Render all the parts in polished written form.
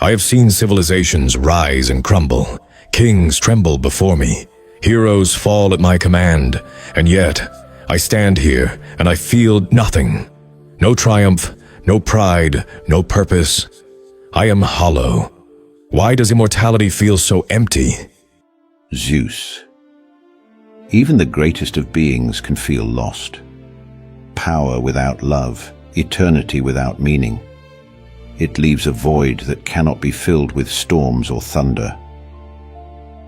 I have seen civilizations rise and crumble, kings tremble before me, heroes fall at my command, and yet I stand here and I feel nothing. No triumph, no pride, no purpose. I am hollow. Why does immortality feel so empty? Zeus. Even the greatest of beings can feel lost. Power without love, eternity without meaning. It leaves a void that cannot be filled with storms or thunder.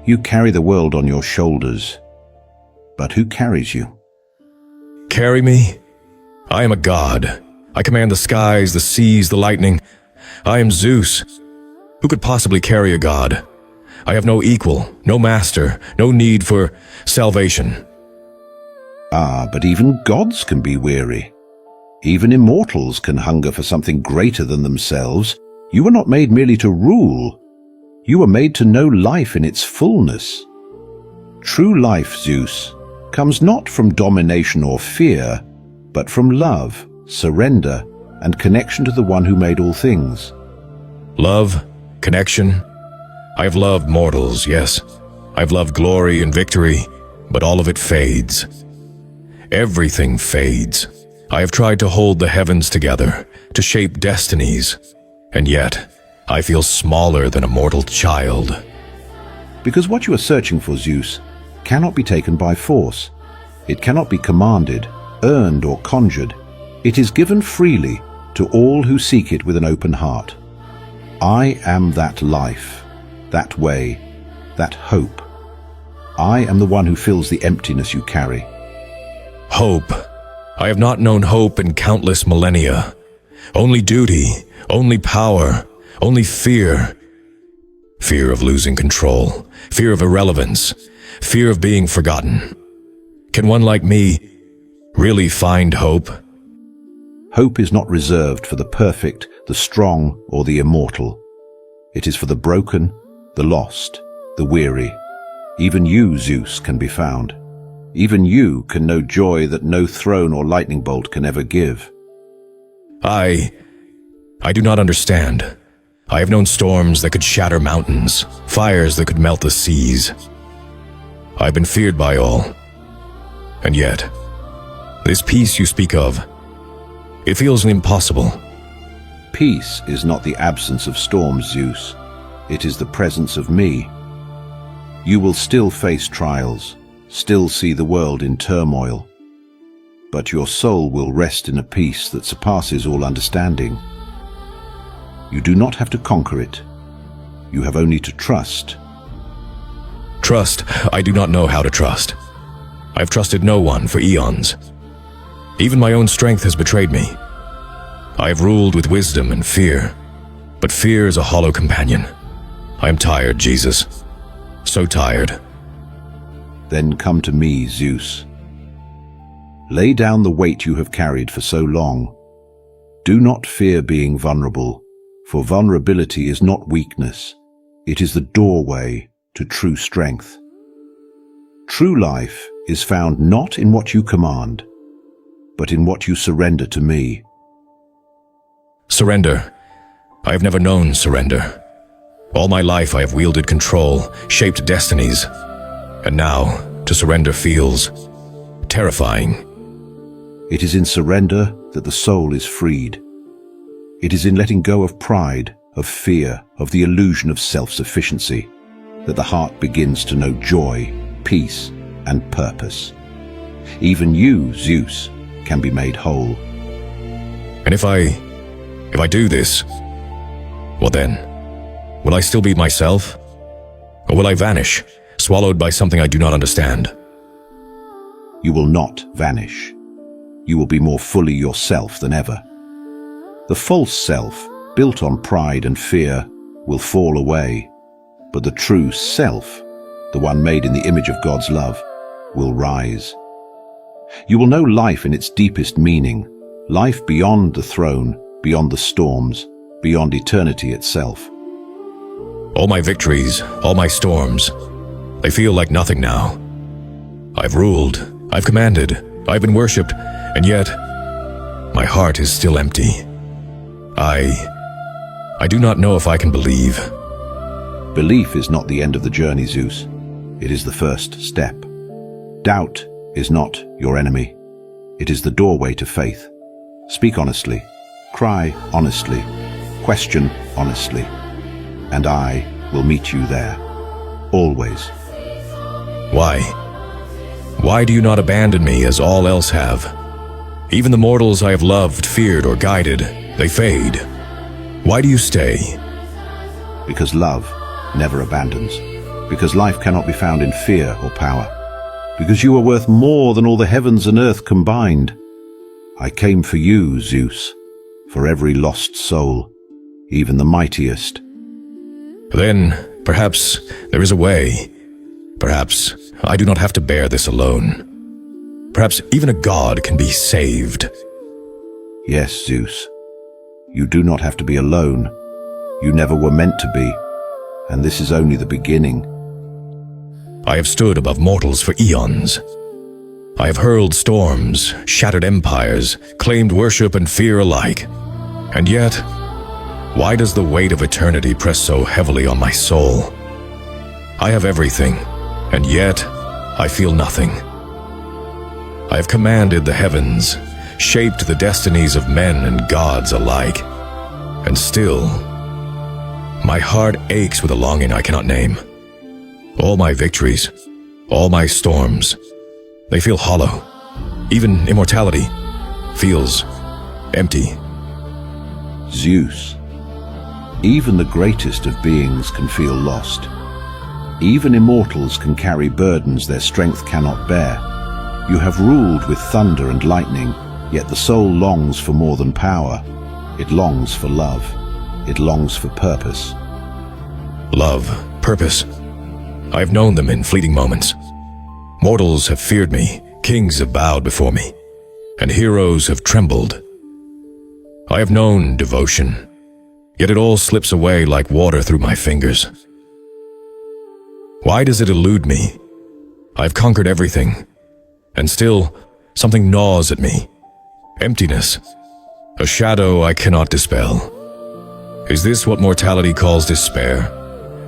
You carry the world on your shoulders, but who carries you? Carry me? I am a god. I command the skies, the seas, the lightning. I am Zeus. Who could possibly carry a god? I have no equal, no master, no need for salvation. Ah, but even gods can be weary. Even immortals can hunger for something greater than themselves. You were not made merely to rule. You were made to know life in its fullness. True life, Zeus, comes not from domination or fear, but from love, surrender, and connection to the one who made all things. Love, connection. I have loved mortals, yes. I've loved glory and victory, but all of it fades. Everything fades. I have tried to hold the heavens together, to shape destinies, and yet I feel smaller than a mortal child. Because what you are searching for, Zeus, cannot be taken by force. It cannot be commanded, earned, or conjured. It is given freely to all who seek it with an open heart. I am that life, that way, that hope. I am the one who fills the emptiness you carry. Hope. I have not known hope in countless millennia. Only duty, only power, only fear. Fear of losing control, fear of irrelevance, fear of being forgotten. Can one like me really find hope? Hope is not reserved for the perfect, the strong, or the immortal. It is for the broken, the lost, the weary. Even you, Zeus, can be found. Even you can know joy that no throne or lightning bolt can ever give. I do not understand. I have known storms that could shatter mountains, fires that could melt the seas. I've been feared by all. And yet, this peace you speak of, it feels impossible. Peace is not the absence of storms, Zeus. It is the presence of me. You will still face trials, still see the world in turmoil, but your soul will rest in a peace that surpasses all understanding. You do not have to conquer it. You have only to trust. Trust, I do not know how to trust. I've trusted no one for eons. Even my own strength has betrayed me. I have ruled with wisdom and fear, but fear is a hollow companion. I am tired, Jesus. So tired. Then come to me, Zeus. Lay down the weight you have carried for so long. Do not fear being vulnerable, for vulnerability is not weakness. It is the doorway to true strength. True life is found not in what you command, but in what you surrender to me. Surrender. I have never known surrender. All my life I have wielded control, shaped destinies, and now to surrender feels terrifying. It is in surrender that the soul is freed. It is in letting go of pride, of fear, of the illusion of self-sufficiency, that the heart begins to know joy, peace, and purpose. Even you, Zeus, can be made whole. And if I do this, well then, will I still be myself? Or will I vanish, swallowed by something I do not understand? You will not vanish. You will be more fully yourself than ever. The false self, built on pride and fear, will fall away, but the true self, the one made in the image of God's love, will rise. You will know life in its deepest meaning, life beyond the throne, beyond the storms, beyond eternity itself. All my victories, all my storms, they feel like nothing now. I've ruled, I've commanded, I've been worshipped, and yet my heart is still empty. I do not know if I can believe. Belief is not the end of the journey, Zeus. It is the first step. Doubt is not your enemy. It is the doorway to faith. Speak honestly, cry honestly, question honestly, and I will meet you there. Always. Why? Why do you not abandon me as all else have? Even the mortals I have loved, feared, or guided, they fade. Why do you stay? Because love never abandons. Because life cannot be found in fear or power. Because you are worth more than all the heavens and earth combined. I came for you, Zeus, for every lost soul, even the mightiest. Then, perhaps, there is a way. Perhaps I do not have to bear this alone. Perhaps even a god can be saved. Yes, Zeus. You do not have to be alone. You never were meant to be, and this is only the beginning. I have stood above mortals for eons. I have hurled storms, shattered empires, claimed worship and fear alike. And yet, why does the weight of eternity press so heavily on my soul? I have everything, and yet I feel nothing. I have commanded the heavens, shaped the destinies of men and gods alike, and still, my heart aches with a longing I cannot name. All my victories, all my storms, they feel hollow. Even immortality feels empty. Zeus, even the greatest of beings can feel lost. Even immortals can carry burdens their strength cannot bear. You have ruled with thunder and lightning, yet the soul longs for more than power. It longs for love. It longs for purpose. Love, purpose. I have known them in fleeting moments. Mortals have feared me, kings have bowed before me, and heroes have trembled. I have known devotion, yet it all slips away like water through my fingers. Why does it elude me? I've conquered everything, and still something gnaws at me. Emptiness, a shadow I cannot dispel. Is this what mortality calls despair,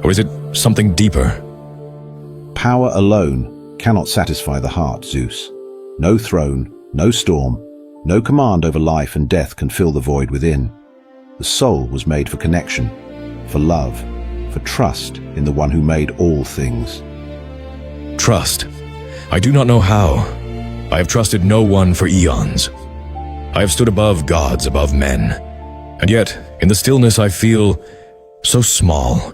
or is it something deeper? Power alone cannot satisfy the heart, Zeus. No throne, no storm, no command over life and death can fill the void within. The soul was made for connection, for love, for trust in the one who made all things. Trust. I do not know how. I have trusted no one for eons. I have stood above gods, above men. And yet, in the stillness I feel so small.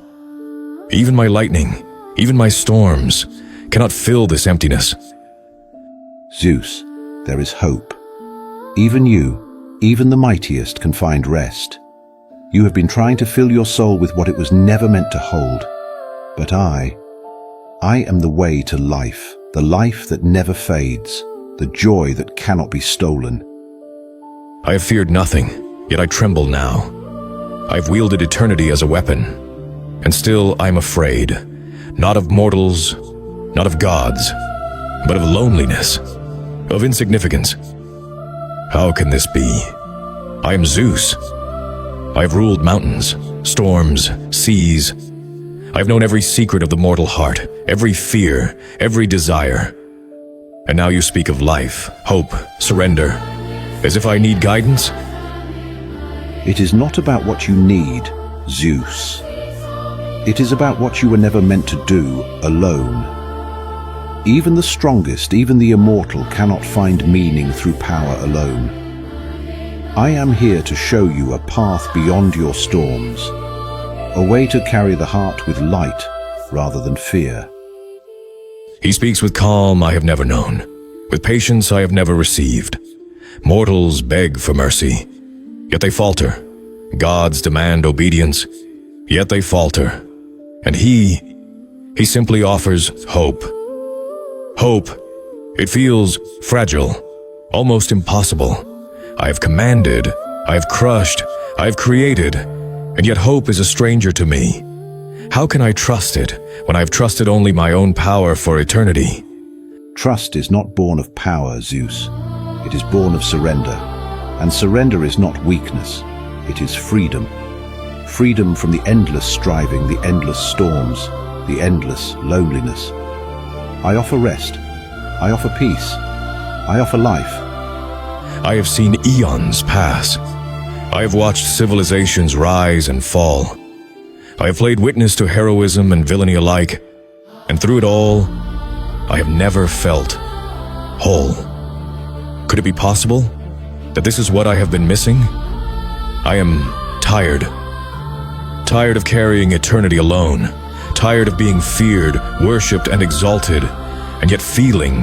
Even my lightning, even my storms, cannot fill this emptiness. Zeus, there is hope. Even you, even the mightiest, can find rest. You have been trying to fill your soul with what it was never meant to hold. But I am the way to life, the life that never fades, the joy that cannot be stolen. I have feared nothing, yet I tremble now. I have wielded eternity as a weapon, and still I am afraid, not of mortals, not of gods, but of loneliness, of insignificance. How can this be? I am Zeus. I have ruled mountains, storms, seas. I have known every secret of the mortal heart, every fear, every desire. And now you speak of life, hope, surrender, as if I need guidance? It is not about what you need, Zeus. It is about what you were never meant to do alone. Even the strongest, even the immortal, cannot find meaning through power alone. I am here to show you a path beyond your storms, a way to carry the heart with light rather than fear. He speaks with calm I have never known, with patience I have never received. Mortals beg for mercy, yet they falter. Gods demand obedience, yet they falter. And he simply offers hope. Hope. It feels fragile, almost impossible. I have commanded, I have crushed, I have created, and yet hope is a stranger to me. How can I trust it when I have trusted only my own power for eternity? Trust is not born of power, Zeus. It is born of surrender. And surrender is not weakness, it is freedom. freedom from the endless striving, the endless storms, the endless loneliness. I offer rest. I offer peace. I offer life. I have seen eons pass. I have watched civilizations rise and fall. I have played witness to heroism and villainy alike, and through it all, I have never felt whole. Could it be possible that this is what I have been missing? I am tired. Tired of carrying eternity alone. Tired of being feared, worshipped, and exalted, and yet feeling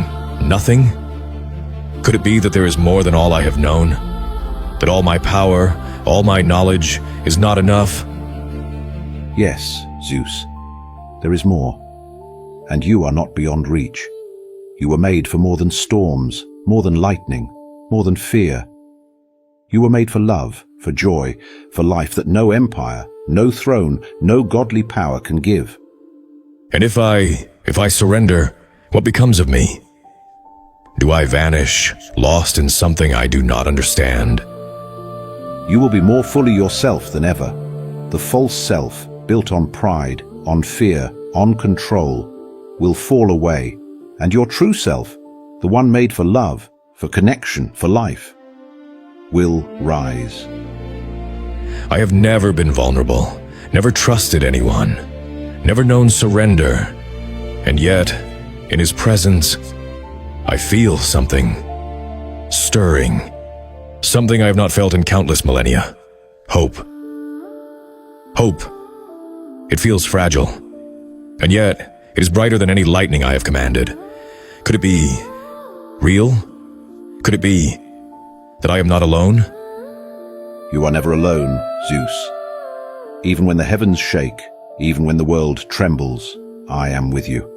nothing? Could it be that there is more than all I have known? That all my power, all my knowledge is not enough? Yes, Zeus, there is more. And you are not beyond reach. You were made for more than storms, more than lightning, more than fear. You were made for love, for joy, for life that no empire, no throne, no godly power can give. And if I surrender, what becomes of me? Do I vanish, lost in something I do not understand? You will be more fully yourself than ever. The false self, built on pride, on fear, on control, will fall away, and your true self, the one made for love, for connection, for life, will rise. I have never been vulnerable, never trusted anyone, never known surrender, and yet, in his presence, I feel something stirring, something I have not felt in countless millennia. Hope. Hope. It feels fragile, and yet it is brighter than any lightning I have commanded. Could it be real? Could it be that I am not alone? You are never alone, Zeus. Even when the heavens shake, even when the world trembles, I am with you.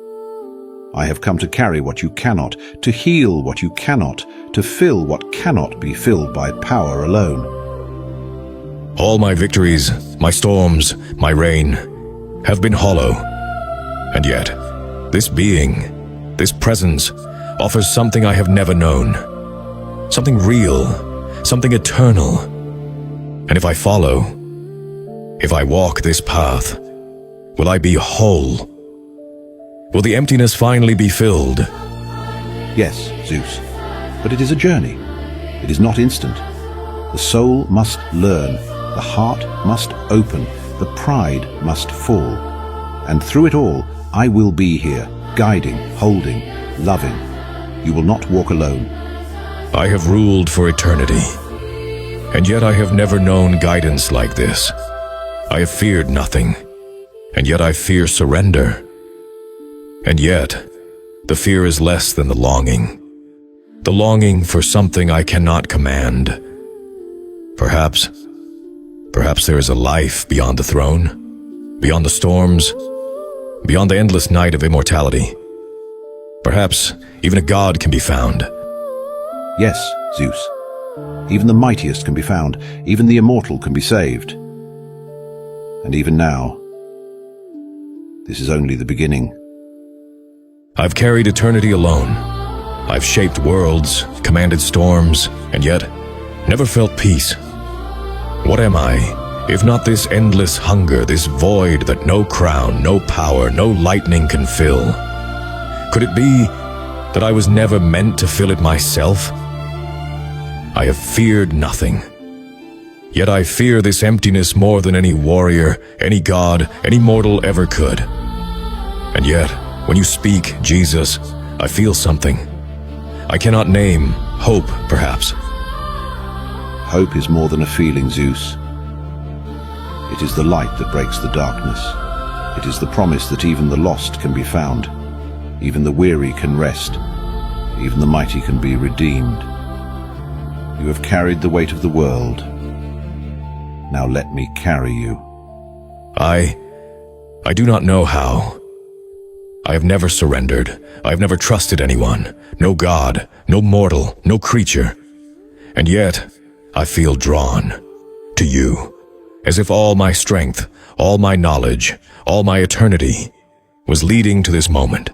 I have come to carry what you cannot, to heal what you cannot, to fill what cannot be filled by power alone. All my victories, my storms, my reign, have been hollow. And yet, this being, this presence, offers something I have never known. Something real, something eternal. And if I follow, if I walk this path, will I be whole? Will the emptiness finally be filled? Yes, Zeus, but it is a journey. It is not instant. The soul must learn, the heart must open, the pride must fall. And through it all, I will be here, guiding, holding, loving. You will not walk alone. I have ruled for eternity, and yet I have never known guidance like this. I have feared nothing, and yet I fear surrender. And yet, the fear is less than the longing for something I cannot command. Perhaps there is a life beyond the throne, beyond the storms, beyond the endless night of immortality. Perhaps even a god can be found. Yes, Zeus. Even the mightiest can be found, even the immortal can be saved. And even now, this is only the beginning. I've carried eternity alone. I've shaped worlds, commanded storms, and yet never felt peace. What am I, if not this endless hunger, this void that no crown, no power, no lightning can fill? Could it be that I was never meant to fill it myself? I have feared nothing. Yet I fear this emptiness more than any warrior, any god, any mortal ever could. And yet, when you speak, Jesus, I feel something. I cannot name. Hope, perhaps. Hope is more than a feeling, Zeus. It is the light that breaks the darkness. It is the promise that even the lost can be found. Even the weary can rest. Even the mighty can be redeemed. You have carried the weight of the world. Now let me carry you. I do not know how. I have never surrendered. I have never trusted anyone. No god, no mortal, no creature. And yet, I feel drawn to you, as if all my strength, all my knowledge, all my eternity was leading to this moment.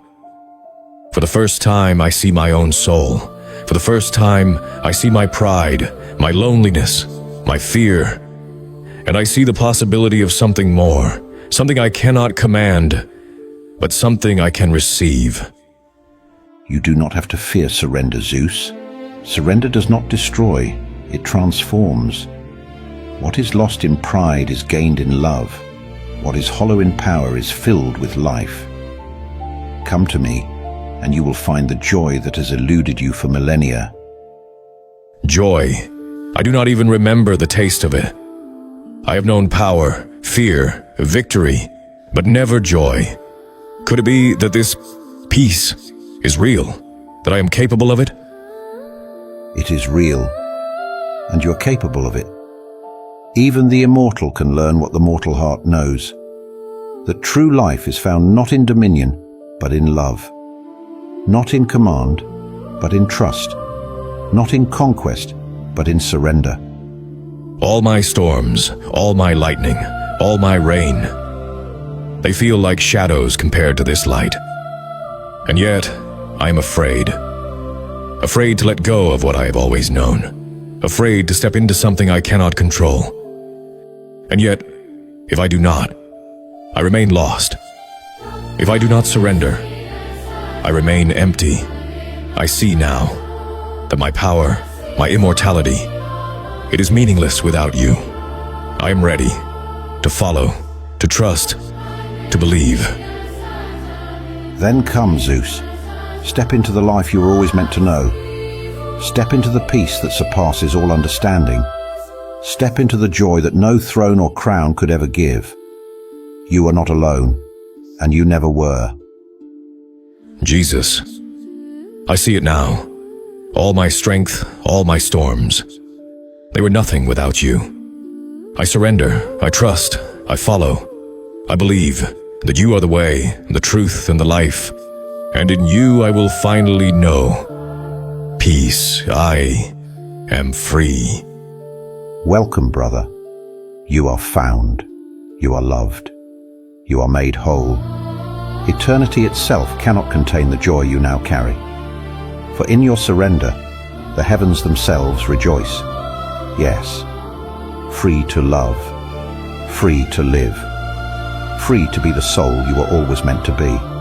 For the first time, I see my own soul. For the first time, I see my pride, my loneliness, my fear, and I see the possibility of something more, something I cannot command, but something I can receive. You do not have to fear surrender, Zeus. Surrender does not destroy, it transforms. What is lost in pride is gained in love. What is hollow in power is filled with life. Come to me, and you will find the joy that has eluded you for millennia. Joy. I do not even remember the taste of it. I have known power, fear, victory, but never joy. Could it be that this peace is real, that I am capable of it? It is real, and you're capable of it. Even the immortal can learn what the mortal heart knows, that true life is found not in dominion, but in love. Not in command, but in trust. Not in conquest, but in surrender. All my storms, all my lightning, all my rain, they feel like shadows compared to this light. And yet, I am afraid. Afraid to let go of what I have always known. Afraid to step into something I cannot control. And yet, if I do not, I remain lost. If I do not surrender, I remain empty. I see now that my power, my immortality, it is meaningless without you. I am ready to follow, to trust, to believe. Then come, Zeus. Step into the life you were always meant to know. Step into the peace that surpasses all understanding. Step into the joy that no throne or crown could ever give. You are not alone, and you never were. Jesus, I see it now. All my strength, all my storms, they were nothing without you. I surrender, I trust, I follow. I believe that you are the way, the truth, and the life, and in you I will finally know peace. I am free. Welcome, brother. You are found. You are loved. You are made whole. Eternity itself cannot contain the joy you now carry. For in your surrender, the heavens themselves rejoice. Yes, free to love, free to live, free to be the soul you were always meant to be.